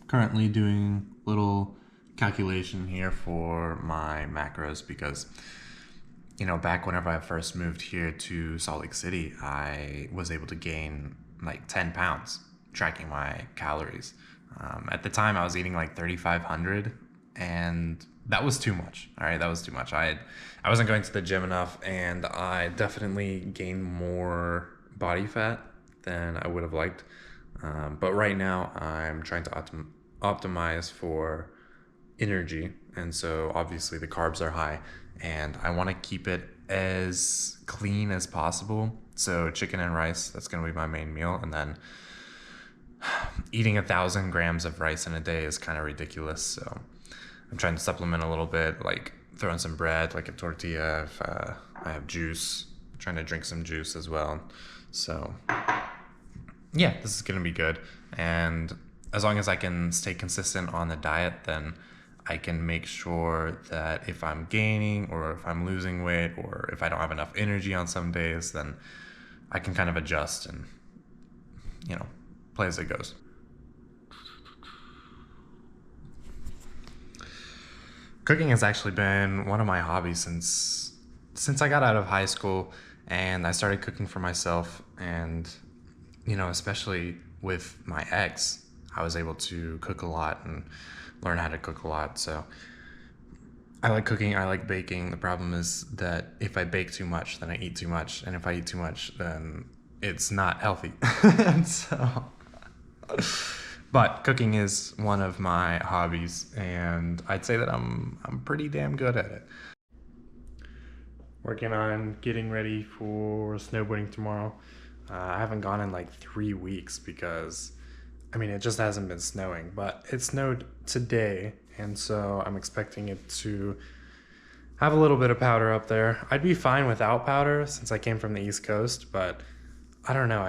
currently doing a little calculation here for my macros because, back whenever I first moved here to Salt Lake City, I was able to gain like 10 pounds tracking my calories. At the time, I was eating like 3,500, and that was too much. All right, that was too much. I wasn't going to the gym enough, and I definitely gained more body fat than I would have liked. But right now, I'm trying to optimize for energy, and so obviously the carbs are high, and I want to keep it as clean as possible. So chicken and rice, that's going to be my main meal, and then eating 1,000 grams of rice in a day is kind of ridiculous. So I'm trying to supplement a little bit, like throw in some bread, like a tortilla. If I have juice, I'm trying to drink some juice as well. So yeah, this is gonna be good. And as long as I can stay consistent on the diet, then I can make sure that if I'm gaining or if I'm losing weight or if I don't have enough energy on some days, then I can kind of adjust and, play as it goes. Cooking has actually been one of my hobbies since I got out of high school, and I started cooking for myself. And especially with my ex, I was able to cook a lot and learn how to cook a lot. So I like cooking, I like baking. The problem is that if I bake too much, then I eat too much, and if I eat too much, then it's not healthy. And so but cooking is one of my hobbies, and I'd say that I'm pretty damn good at it. Working on getting ready for snowboarding tomorrow. I haven't gone in like 3 weeks because, it just hasn't been snowing, but it snowed today, and so I'm expecting it to have a little bit of powder up there. I'd be fine without powder since I came from the East Coast, but I don't know.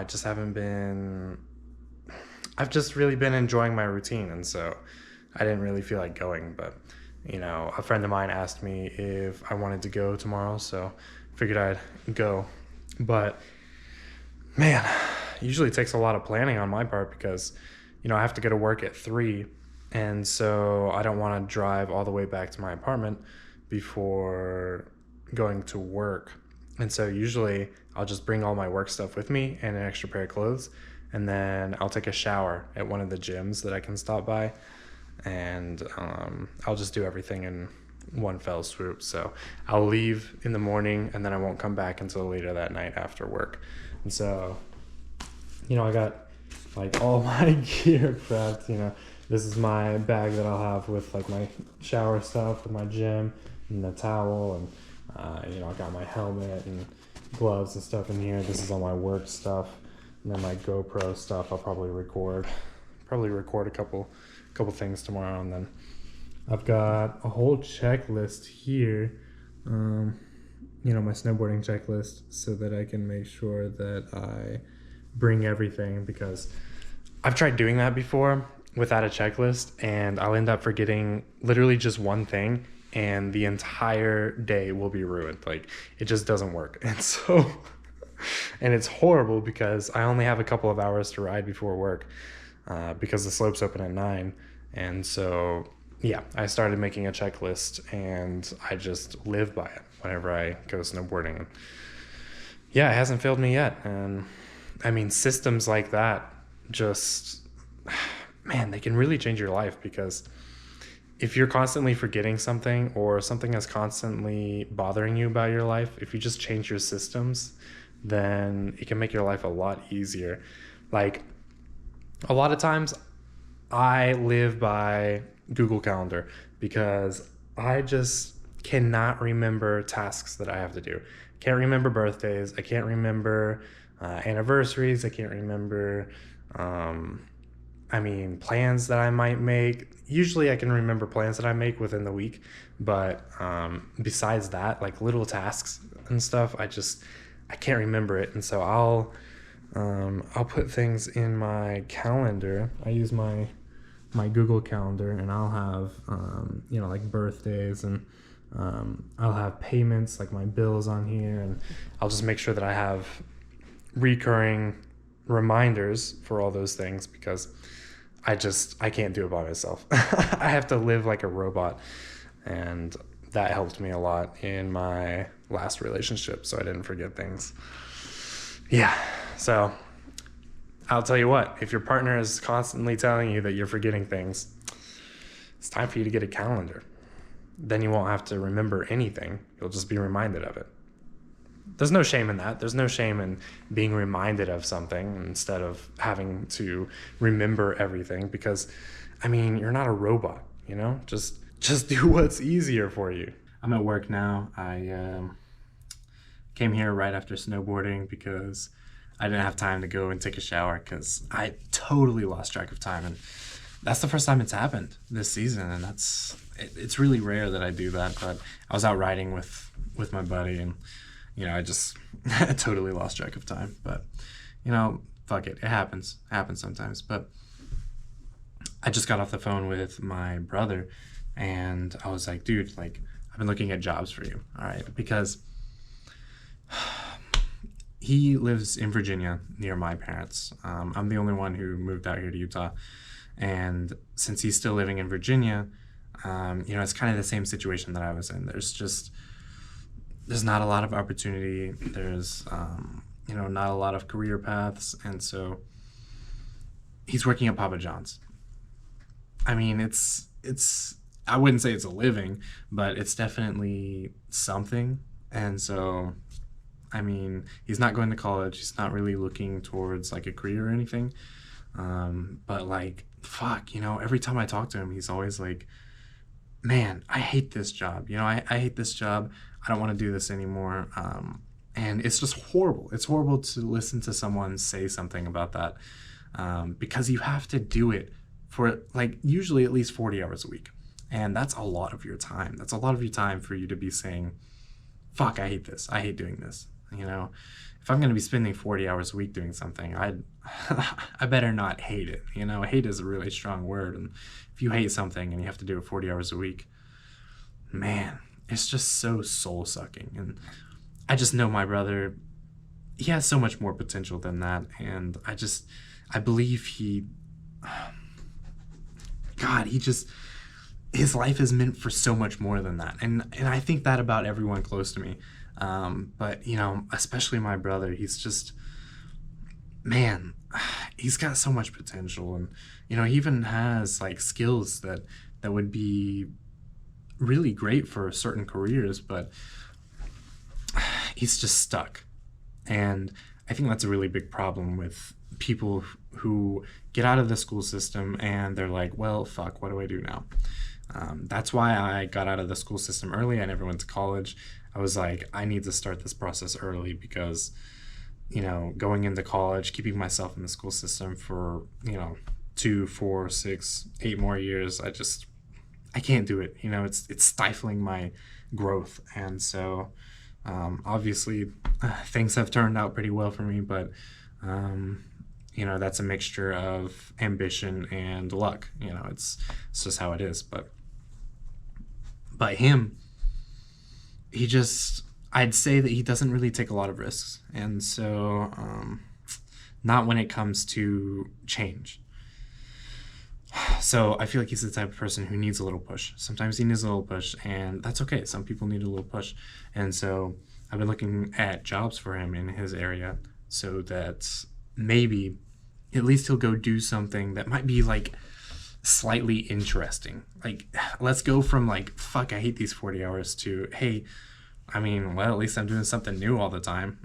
I've just really been enjoying my routine, and so I didn't really feel like going. But a friend of mine asked me if I wanted to go tomorrow, so figured I'd go. But man, usually takes a lot of planning on my part because I have to go to work at 3, and so I don't want to drive all the way back to my apartment before going to work. And so usually I'll just bring all my work stuff with me and an extra pair of clothes, and then I'll take a shower at one of the gyms that I can stop by, and I'll just do everything in one fell swoop. So I'll leave in the morning, and then I won't come back until later that night after work. And so I got like all my gear prepped. This is my bag that I'll have with like my shower stuff, with my gym and the towel, and I got my helmet and gloves and stuff in here. This is all my work stuff, and then my GoPro stuff. I'll probably record a couple things tomorrow, and then I've got a whole checklist here. My snowboarding checklist, so that I can make sure that I bring everything, because I've tried doing that before without a checklist, and I'll end up forgetting literally just one thing, and the entire day will be ruined. Like, it just doesn't work. And so and it's horrible because I only have a couple of hours to ride before work, because the slopes open at 9. And so yeah, I started making a checklist, and I just live by it whenever I go snowboarding. Yeah, it hasn't failed me yet. And systems like that just, man, they can really change your life, because if you're constantly forgetting something, or something is constantly bothering you about your life, if you just change your systems, then it can make your life a lot easier. Like, a lot of times I live by Google Calendar because I just cannot remember tasks that I have to do. Can't remember birthdays. I can't remember anniversaries. I can't remember plans that I might make. Usually I can remember plans that I make within the week, but besides that, like little tasks and stuff, I can't remember it. And so I'll put things in my calendar. I use my Google Calendar, and I'll have like birthdays, and I'll have payments, like my bills on here, and I'll just make sure that I have recurring reminders for all those things, because I can't do it by myself. I have to live like a robot. And that helped me a lot in my last relationship, so I didn't forget things. Yeah. So I'll tell you what, if your partner is constantly telling you that you're forgetting things, it's time for you to get a calendar. Then you won't have to remember anything. You'll just be reminded of it. There's no shame in that. There's no shame in being reminded of something instead of having to remember everything, because, I mean, you're not a robot, you know? Just do what's easier for you. I'm at work now. I came here right after snowboarding because I didn't have time to go and take a shower because I totally lost track of time. And that's the first time it's happened this season. And it's really rare that I do that. But I was out riding with my buddy, and, you know, I just totally lost track of time. But, you know, fuck it. It happens. It happens sometimes. But I just got off the phone with my brother, and I was like, dude, like, I've been looking at jobs for you, all right? Because he lives in Virginia near my parents. I'm the only one who moved out here to Utah. And since he's still living in Virginia, you know, it's kind of the same situation that I was in. There's not a lot of opportunity. There's, you know, not a lot of career paths. And so he's working at Papa John's. I mean, it's I wouldn't say it's a living, but it's definitely something. And so, I mean, he's not going to college. He's not really looking towards like a career or anything. But like, fuck, you know, every time I talk to him, he's always like, man, I hate this job. You know, I hate this job. I don't want to do this anymore. And it's just horrible. It's horrible to listen to someone say something about that, because you have to do it for like usually at least 40 hours a week. And that's a lot of your time. That's a lot of your time for you to be saying, fuck, I hate this. I hate doing this. You know, if I'm going to be spending 40 hours a week doing something, I better not hate it. You know, hate is a really strong word. And if you hate something and you have to do it 40 hours a week, man, it's just so soul sucking. And I just know my brother, he has so much more potential than that. And I believe his life is meant for so much more than that. And I think that about everyone close to me. But, you know, especially my brother, he's just, man, he's got so much potential. And, you know, he even has like skills that would be really great for certain careers, but he's just stuck. And I think that's a really big problem with people who get out of the school system and they're like, well, fuck, what do I do now? That's why I got out of the school system early. I never went to college. I was like, I need to start this process early because, you know, going into college, keeping myself in the school system for, you know, 2, 4, 6, 8 more years, I can't do it. You know, it's stifling my growth. And so, obviously, things have turned out pretty well for me, but, you know, that's a mixture of ambition and luck. You know, it's just how it is. But him, I'd say that he doesn't really take a lot of risks. And so, not when it comes to change. So I feel like he's the type of person who needs a little push. Sometimes he needs a little push, and that's okay. Some people need a little push. And so I've been looking at jobs for him in his area so that maybe at least he'll go do something that might be like slightly interesting. Like, let's go from like, fuck, I hate these 40 hours to, hey, I mean, well, at least I'm doing something new all the time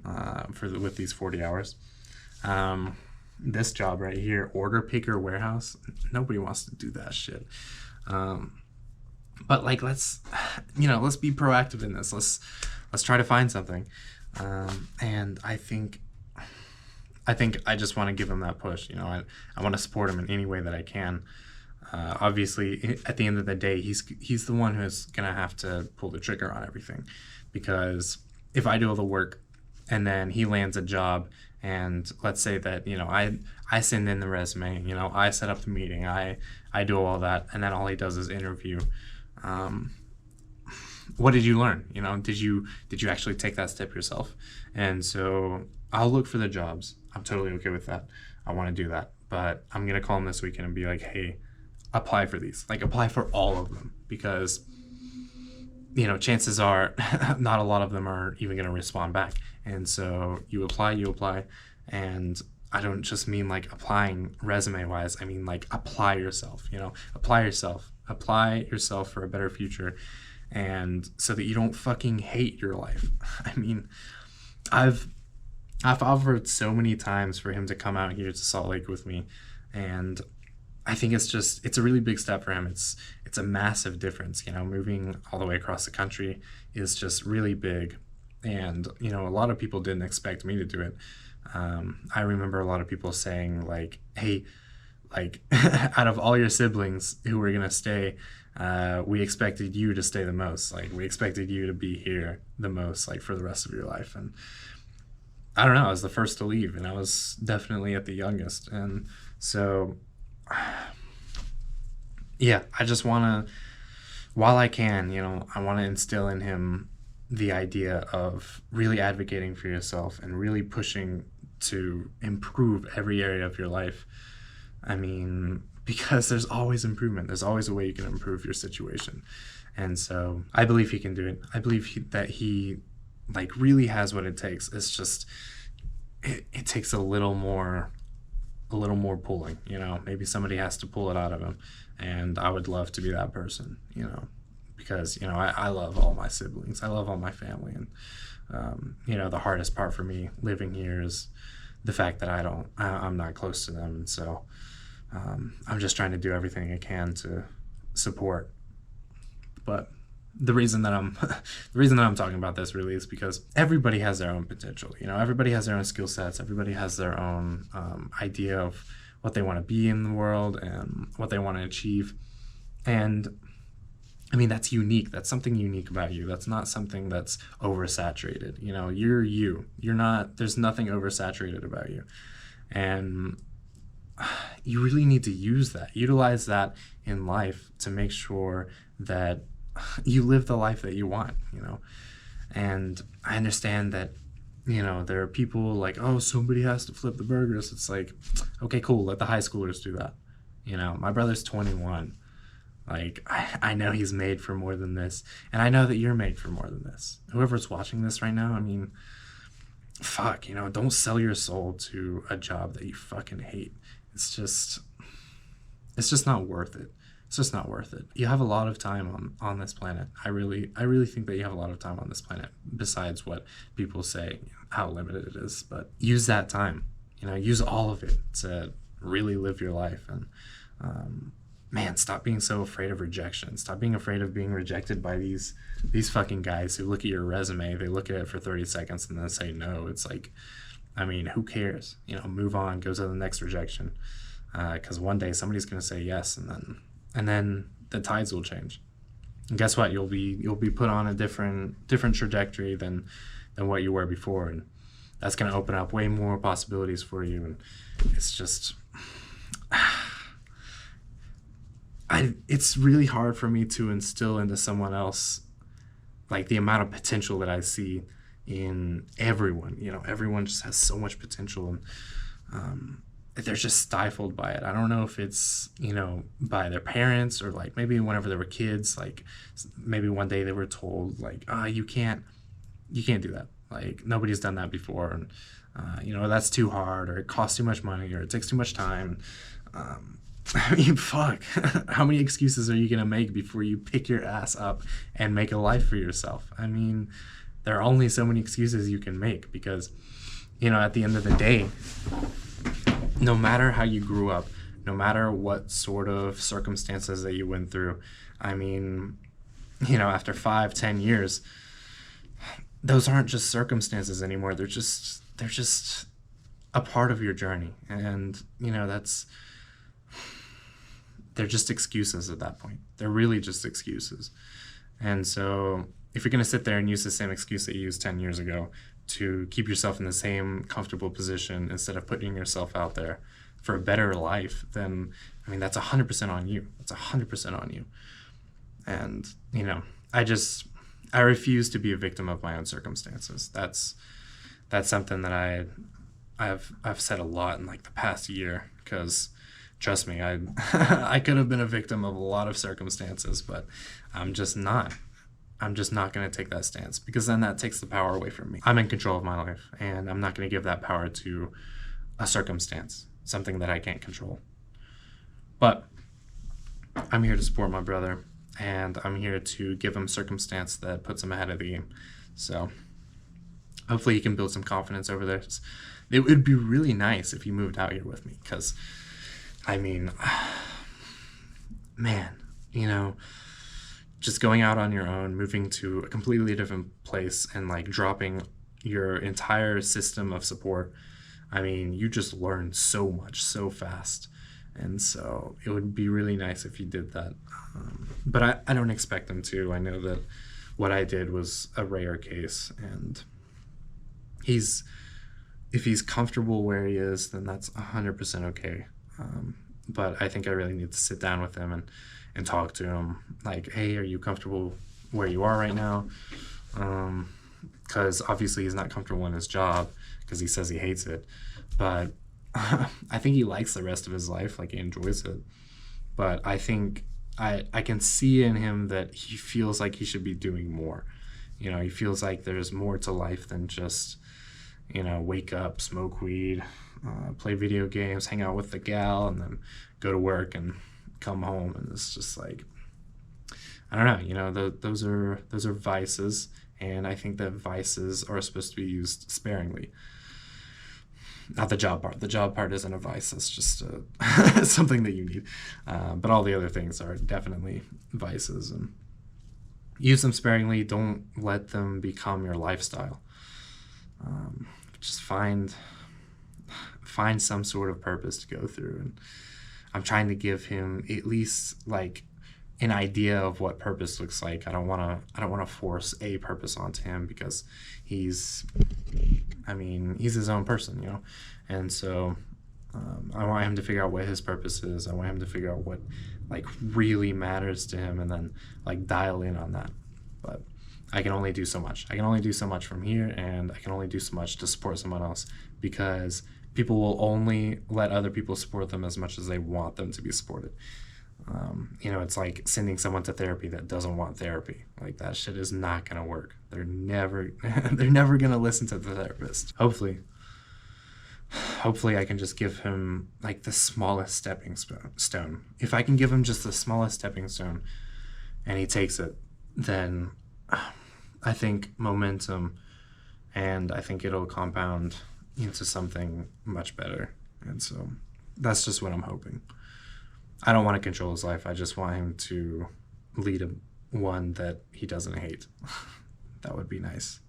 with these 40 hours. This job right here, order picker warehouse, nobody wants to do that shit. But like, let's be proactive in this. Let's try to find something. And I think I just want to give him that push. You know, I want to support him in any way that I can. Obviously, at the end of the day, he's the one who's gonna have to pull the trigger on everything, because if I do all the work and then he lands a job, and let's say that, you know, I send in the resume, you know, I set up the meeting, I do all that, and then all he does is interview. What did you learn? You know, did you actually take that step yourself? And so I'll look for the jobs. I'm totally okay with that. I want to do that. but I'm going to call him this weekend and be like, hey, apply for these. Like, apply for all of them, because, you know, chances are not a lot of them are even going to respond back. And so you apply. And I don't just mean like applying resume wise. I mean like apply yourself, you know, apply yourself for a better future. And so that you don't fucking hate your life. I mean, I've offered so many times for him to come out here to Salt Lake with me, and I think it's a really big step for him. It's a massive difference, you know, moving all the way across the country is just really big. And, you know, a lot of people didn't expect me to do it. I remember a lot of people saying like, hey, like out of all your siblings who were going to stay, we expected you to stay the most. Like, we expected you to be here the most, like, for the rest of your life. And I don't know, I was the first to leave, and I was definitely at the youngest. And so, yeah, I just want to, while I can, you know, I want to instill in him the idea of really advocating for yourself and really pushing to improve every area of your life. I mean, because there's always improvement. There's always a way you can improve your situation. And so I believe he can do it. I believe that he like really has what it takes. It's just, it takes a little more pulling, you know, maybe somebody has to pull it out of him. And I would love to be that person, you know, because, you know, I love all my siblings. I love all my family. And, you know, the hardest part for me living here is the fact that I'm not close to them. And so I'm just trying to do everything I can to support. But the reason that I'm talking about this really is because everybody has their own potential. You know, everybody has their own skill sets. Everybody has their own idea of what they want to be in the world and what they want to achieve. And I mean, that's unique. That's something unique about you. That's not something that's oversaturated. You know, you're you. You're not, there's nothing oversaturated about you. And you really need to utilize that in life to make sure that you live the life that you want, you know. And I understand that, you know, there are people like, oh, somebody has to flip the burgers. It's like, okay, cool, let the high schoolers do that. You know, my brother's 21. Like, I know he's made for more than this, and I know that you're made for more than this. Whoever's watching this right now, I mean, fuck, you know, don't sell your soul to a job that you fucking hate. It's just not worth it. It's just not worth it. You have a lot of time on this planet. I really think that you have a lot of time on this planet, besides what people say, how limited it is. But use that time, you know, use all of it to really live your life. And man, stop being so afraid of rejection. Stop being afraid of being rejected by these fucking guys who look at your resume, they look at it for 30 seconds and then say no. It's like, I mean, who cares? You know, move on, go to the next rejection. Because one day somebody's going to say yes, and then the tides will change. And guess what? You'll be put on a different trajectory than what you were before, and that's going to open up way more possibilities for you. And it's just, it's really hard for me to instill into someone else like the amount of potential that I see in everyone. You know, everyone just has so much potential, and they're just stifled by it. I don't know if it's, you know, by their parents, or like maybe whenever they were kids, like maybe one day they were told like, you can't do that. Like, nobody's done that before. And, you know, that's too hard, or it costs too much money, or it takes too much time. I mean, fuck, how many excuses are you going to make before you pick your ass up and make a life for yourself? I mean, there are only so many excuses you can make, because, you know, at the end of the day, no matter how you grew up, no matter what sort of circumstances that you went through, I mean, you know, after 5-10 years, those aren't just circumstances anymore. They're just a part of your journey. And, you know, they're just excuses at that point. They're really just excuses. And so if you're going to sit there and use the same excuse that you used 10 years ago to keep yourself in the same comfortable position instead of putting yourself out there for a better life, then, I mean, that's 100% on you. That's 100% on you. And, you know, I refuse to be a victim of my own circumstances. That's something that I've said a lot in like the past year, because trust me, I I could have been a victim of a lot of circumstances, but I'm just not. I'm just not going to take that stance, because then that takes the power away from me. I'm in control of my life, and I'm not going to give that power to a circumstance, something that I can't control. But I'm here to support my brother, and I'm here to give him circumstance that puts him ahead of the game. So hopefully he can build some confidence over this. It would be really nice if he moved out here with me, because, I mean, man, you know, just going out on your own, moving to a completely different place, and like dropping your entire system of support. I mean, you just learn so much so fast. And so it would be really nice if you did that. But I don't expect them to. I know that what I did was a rare case, and he's if he's comfortable where he is, then that's 100% okay. But I think I really need to sit down with him and talk to him. Like, hey, are you comfortable where you are right now? Because obviously he's not comfortable in his job, because he says he hates it. But I think he likes the rest of his life, like he enjoys it. But I think I can see in him that he feels like he should be doing more. You know, he feels like there's more to life than just, you know, wake up, smoke weed, play video games, hang out with the gal, and then go to work and come home. And it's just like, I don't know, you know, those are vices, and I think that vices are supposed to be used sparingly. Not the job part. The job part isn't a vice. It's just something that you need. But all the other things are definitely vices, and use them sparingly. Don't let them become your lifestyle. Just find some sort of purpose to go through, and I'm trying to give him at least like an idea of what purpose looks like. I don't want to force a purpose onto him, because he's his own person, you know. And so I want him to figure out what his purpose is. I want him to figure out what like really matters to him, and then like dial in on that. But I can only do so much. I can only do so much from here, and I can only do so much to support someone else, because people will only let other people support them as much as they want them to be supported. You know, it's like sending someone to therapy that doesn't want therapy. Like, that shit is not gonna work. They're never gonna listen to the therapist. Hopefully I can just give him like the smallest stepping stone. If I can give him just the smallest stepping stone, and he takes it, then I think momentum, and I think it'll compound into something much better. And so that's just what I'm hoping. I don't want to control his life. I just want him to lead one that he doesn't hate. That would be nice.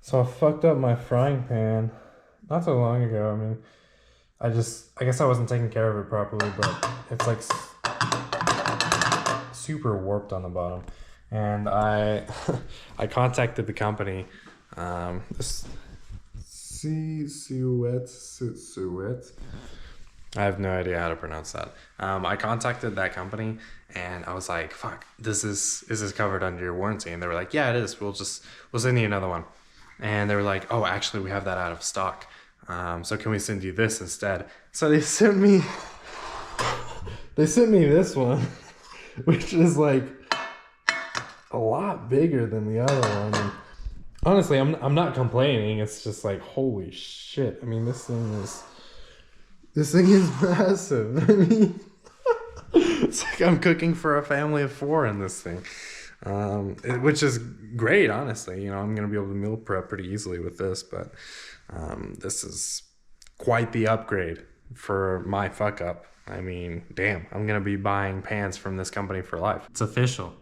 So I fucked up my frying pan not so long ago. I mean, I guess I wasn't taking care of it properly, but it's like super warped on the bottom. And I contacted the company. This Suet. I have no idea how to pronounce that. I contacted that company, and I was like, fuck, is this covered under your warranty? And they were like, yeah, it is. We'll send you another one. And they were like, oh, actually, we have that out of stock. So can we send you this instead? So they sent me this one, which is like a lot bigger than the other one. And honestly, I'm not complaining. It's just like, holy shit. I mean, this thing is massive. I mean, it's like I'm cooking for a family of 4 in this thing, which is great, honestly. You know, I'm going to be able to meal prep pretty easily with this, but this is quite the upgrade for my fuck up. I mean, damn, I'm going to be buying pans from this company for life. It's official.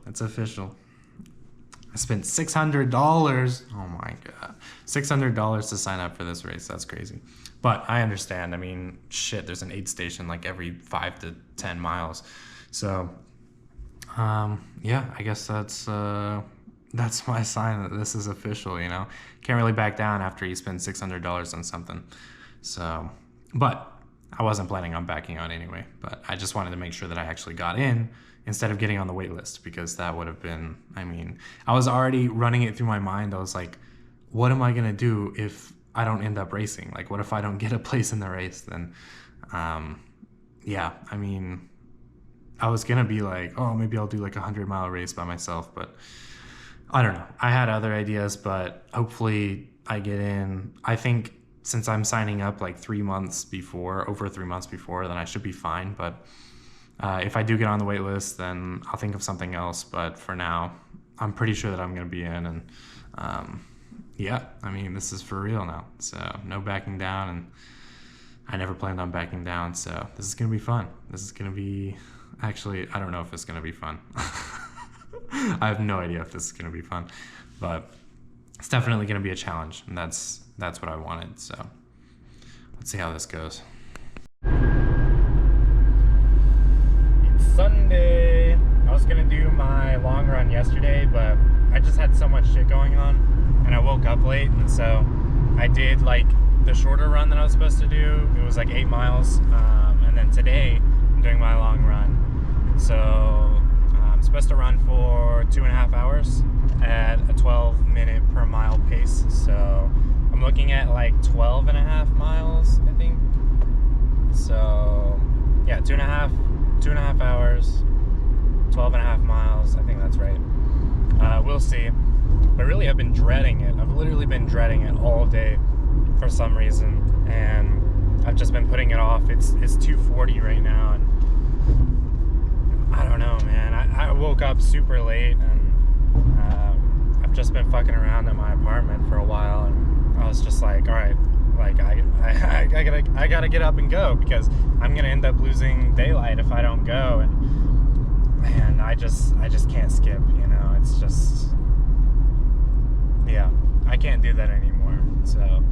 I spent $600. Oh my God. $600 to sign up for this race. That's crazy. But I understand. I mean, shit, there's an aid station like every 5 to 10 miles. So, yeah, I guess that's my sign that this is official, you know. Can't really back down after you spend $600 on something. So, but I wasn't planning on backing out anyway. But I just wanted to make sure that I actually got in instead of getting on the wait list, because that would have been, I mean, I was already running it through my mind. I was like, what am I going to do if I don't end up racing? Like, what if I don't get a place in the race? Then, yeah, I mean, I was gonna be like, oh, maybe I'll do like a 100-mile race by myself, but I don't know. I had other ideas, but hopefully I get in. I think since I'm signing up like over 3 months before, then I should be fine. But if I do get on the wait list, then I'll think of something else. But for now, I'm pretty sure that I'm going to be in. And yeah, I mean, this is for real now. So no backing down. And I never planned on backing down. So this is going to be fun. This is going to be, actually, I don't know if it's going to be fun. I have no idea if this is going to be fun. But it's definitely going to be a challenge. And that's what I wanted. So let's see how this goes. It's Sunday. I was gonna do my long run yesterday, but I just had so much shit going on and I woke up late, and so I did like the shorter run that I was supposed to do. It was like 8 miles, and then today I'm doing my long run. So I'm supposed to run for 2.5 hours at a 12-minute per mile pace. So I'm looking at like 12.5 miles, I think. So yeah, 2.5 hours, 12.5 miles. I think that's right. We'll see. But really, I've been dreading it. I've literally been dreading it all day for some reason, and I've just been putting it off. It's 2:40 right now, and I don't know, man. I woke up super late, and I've just been fucking around at my apartment for a while, and I was just like, all right, like I gotta get up and go, because I'm gonna end up losing daylight if I don't go. And man, I just can't skip, you know. It's just, yeah, I can't do that anymore. So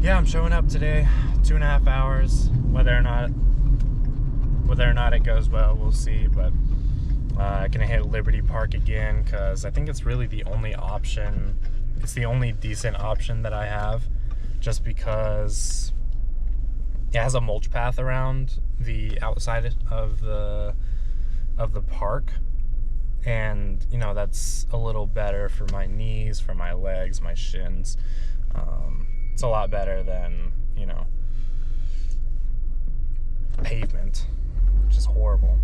yeah, I'm showing up today, 2.5 hours. Whether or not it goes well, we'll see. But gonna hit Liberty Park again, because I think it's really the only option. It's the only decent option that I have, just because it has a mulch path around the outside of the park, and you know, that's a little better for my knees, for my legs, my shins. It's a lot better than, you know, pavement, which is horrible,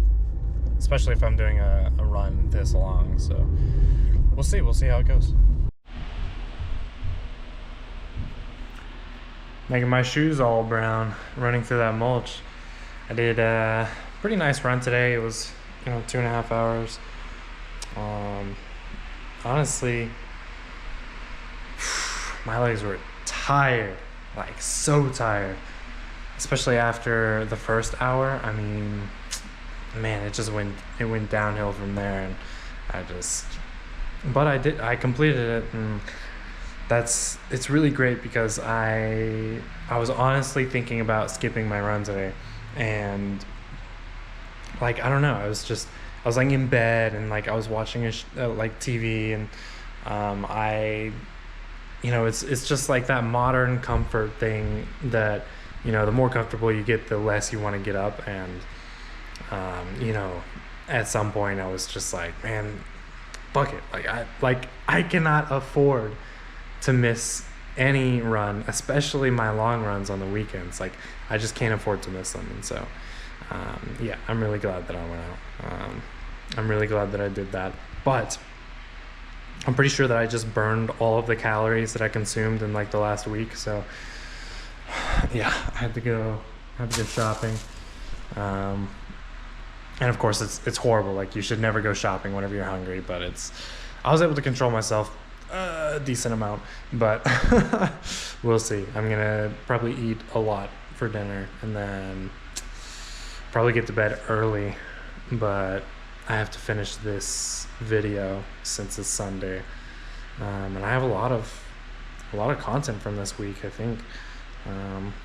especially if I'm doing a run this long. So we'll see how it goes. Making my shoes all brown, running through that mulch. I did a pretty nice run today. It was, you know, 2.5 hours. Honestly, my legs were tired, like so tired, especially after the first hour. I mean, man, it went downhill from there, and I completed it, and it's really great, because I was honestly thinking about skipping my run today, and like, I don't know, I was like in bed, and like I was watching like TV, and you know, it's just like that modern comfort thing that, you know, the more comfortable you get, the less you want to get up. And you know, at some point I was just like, man, fuck it, like I cannot afford to miss any run, especially my long runs on the weekends. Like, I just can't afford to miss them. And so yeah, I'm really glad that I went out. I'm really glad that I did that. But I'm pretty sure that I just burned all of the calories that I consumed in like the last week. So yeah, I had to go shopping. And of course it's horrible. Like, you should never go shopping whenever you're hungry, but I was able to control myself a decent amount, but we'll see. I'm gonna probably eat a lot for dinner, and then probably get to bed early, but I have to finish this video since it's Sunday, and I have a lot of content from this week. I think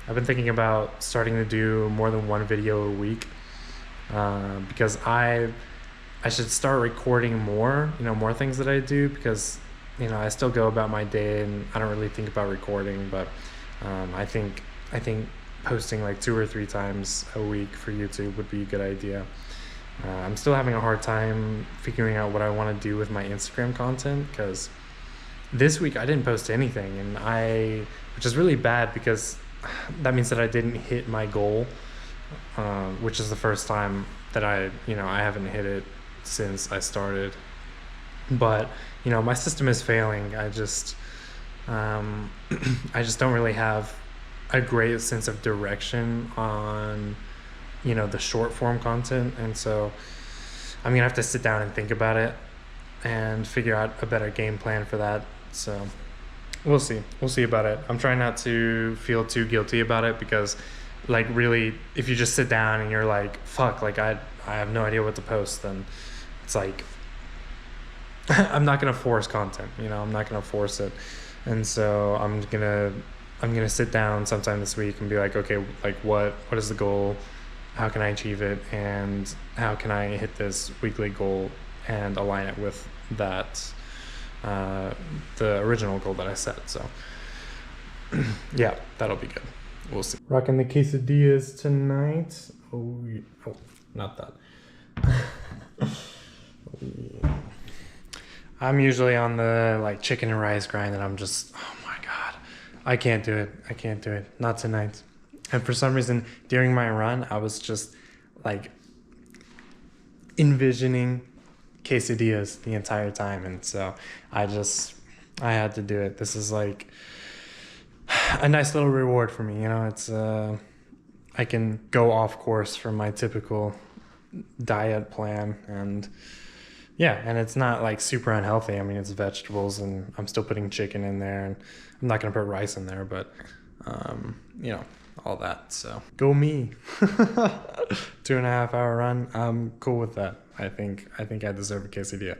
I've been thinking about starting to do more than one video a week, because I should start recording more, you know, more things that I do, because, you know, I still go about my day and I don't really think about recording. But I think posting like 2 or 3 times a week for YouTube would be a good idea. I'm still having a hard time figuring out what I want to do with my Instagram content, because, this week I didn't post anything, which is really bad because that means that I didn't hit my goal, which is the first time that I haven't hit it since I started. But my system is failing. I just don't really have a great sense of direction on the short form content, and so I'm gonna have to sit down and think about it and figure out a better game plan for that. So we'll see about it. I'm trying not to feel too guilty about it, because like really, if you just sit down and you're like, fuck, like I have no idea what to post, then it's like I'm not gonna force content, I'm not gonna force it. And so I'm gonna sit down sometime this week and be like, okay, like what is the goal? How can I achieve it? And how can I hit this weekly goal and align it with that, the original goal that I set. So yeah, that'll be good. We'll see. Rocking the quesadillas tonight. Oh, not that. I'm usually on the like chicken and rice grind, and I'm just, oh my God, I can't do it. Not tonight. And for some reason, during my run, I was just like envisioning quesadillas the entire time. And so I had to do it. This is like a nice little reward for me. It's, I can go off course from my typical diet plan, and yeah, and it's not like super unhealthy. I mean, it's vegetables, and I'm still putting chicken in there, and I'm not going to put rice in there, but, all that. So go me. 2.5 hour run. I'm cool with that. I think I deserve a quesadilla.